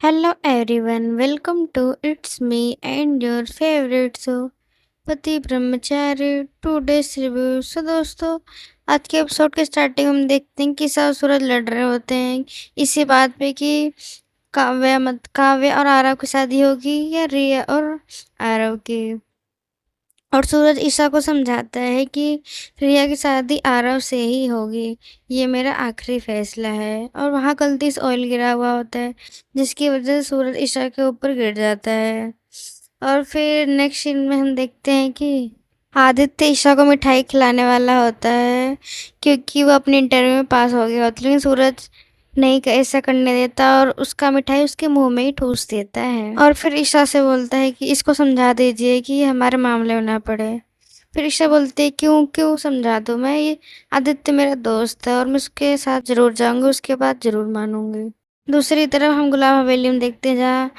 Hello everyone, welcome to It's Me and your favorite show, पति ब्रह्मचारी today's review. दोस्तों, आज के एपिसोड के स्टार्टिंग हम देखते हैं कि सास सूरज लड़ रहे होते हैं इसी बात पे कि काव्य और आरव की शादी होगी या रिया और आरव की। और सूरज ईशा को समझाता है कि रिया की शादी आरव से ही होगी, ये मेरा आखिरी फैसला है। और वहाँ गलती से ऑयल गिरा हुआ होता है जिसकी वजह से सूरज ईशा के ऊपर गिर जाता है। और फिर नेक्स्ट सीन में हम देखते हैं कि आदित्य ईशा को मिठाई खिलाने वाला होता है क्योंकि वो अपने इंटरव्यू में पास हो गया होता है, लेकिन सूरज नहीं ऐसा करने देता और उसका मिठाई उसके मुंह में ही ठूस देता है। और फिर ईशा से बोलता है कि इसको समझा दीजिए कि ये हमारे मामले में ना पड़े। फिर ईशा बोलती है क्यों क्यों समझा दूँ मैं, ये आदित्य मेरा दोस्त है और मैं उसके साथ जरूर जाऊंगी, उसके बाद जरूर मानूंगी। दूसरी तरफ हम गुलाब हवेली में देखते हैं जहाँ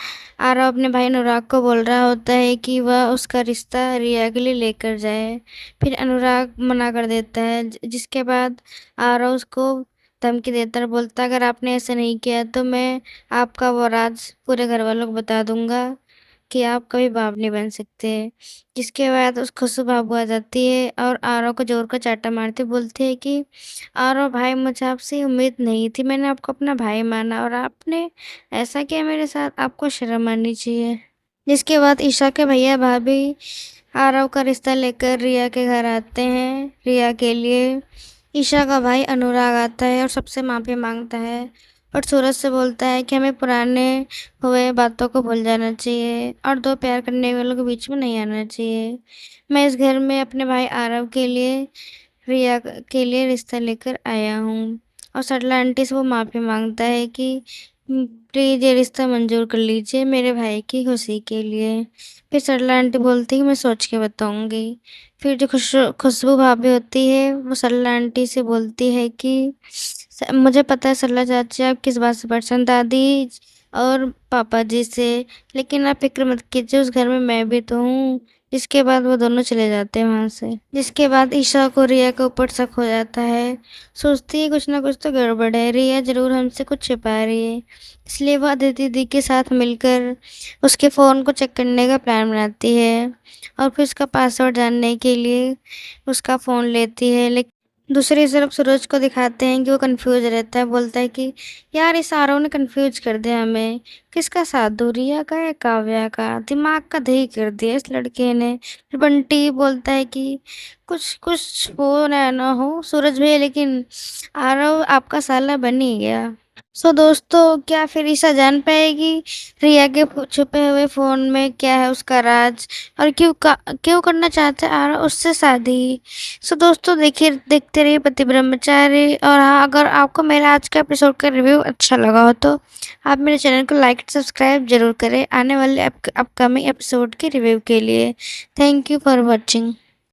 आरव अपने भाई अनुराग को बोल रहा होता है कि वह उसका रिश्ता रिया के लिए लेकर जाए। फिर अनुराग मना कर देता है जिसके बाद आरव उसको धमकी देता है, बोलता है अगर आपने ऐसा नहीं किया तो मैं आपका वो राज पूरे घर वालों को बता दूंगा कि आप कभी बाप नहीं बन सकते। जिसके बाद उस खुशबू बाबू आ जाती है और आरव को जोर का चाटा मारते बोलती है कि आरव भाई, मुझे आपसे उम्मीद नहीं थी, मैंने आपको अपना भाई माना और आपने ऐसा किया मेरे साथ, आपको शर्म आनी चाहिए। जिसके बाद ईशा के भैया भाभी आरव का रिश्ता लेकर रिया के घर आते हैं। रिया के लिए ईशा का भाई अनुराग आता है और सबसे माफ़ी मांगता है और सूरज से बोलता है कि हमें पुराने हुए बातों को भूल जाना चाहिए और दो प्यार करने वालों के बीच में नहीं आना चाहिए। मैं इस घर में अपने भाई आरव के लिए रिया के लिए रिश्ता लेकर आया हूँ। और सरला आंटी से वो माफ़ी मांगता है कि प्लीज़ ये रिश्ता मंजूर कर लीजिए मेरे भाई की खुशी के लिए। फिर सरला आंटी बोलती है कि मैं सोच के बताऊंगी। फिर जो खुशबू भाभी होती है वो सरला आंटी से बोलती है कि मुझे पता है सरला चाची आप किस बात से परेशान, दादी और पापा जी से, लेकिन आप फिक्र मत कीजिए, उस घर में मैं भी तो हूँ। जिसके बाद वो दोनों चले जाते हैं वहाँ से। जिसके बाद ईशा को रिया के ऊपर शक हो जाता है, सोचती है कुछ ना कुछ तो गड़बड़ है, रिया जरूर हमसे कुछ छिपा रही है। इसलिए वो अदिति दीदी के साथ मिलकर उसके फ़ोन को चेक करने का प्लान बनाती है और फिर उसका पासवर्ड जानने के लिए उसका फ़ोन लेती है। लेकिन दूसरी तरफ सूरज को दिखाते हैं कि वो कंफ्यूज रहता है, बोलता है कि यार इस आरव ने कंफ्यूज कर दिया हमें, किसका साथ दूँ, रिया का या काव्या का, दिमाग का दही कर दिया इस लड़के ने। फिर बंटी बोलता है कि कुछ कुछ हो ना हो सूरज भैया, लेकिन आरव आपका साला बन ही गया। दोस्तों, क्या फिर ईशा जान पाएगी रिया के छुपे हुए फोन में क्या है उसका राज और क्यों करना चाहता है आरव उससे शादी। दोस्तों, देखिए देखते रहिए पति ब्रह्मचारी। और हाँ, अगर आपको मेरा आज का एपिसोड का रिव्यू अच्छा लगा हो तो आप मेरे चैनल को लाइक सब्सक्राइब जरूर करें आने वाले अपकमिंग एपिसोड के रिव्यू के लिए। Thank you for watching.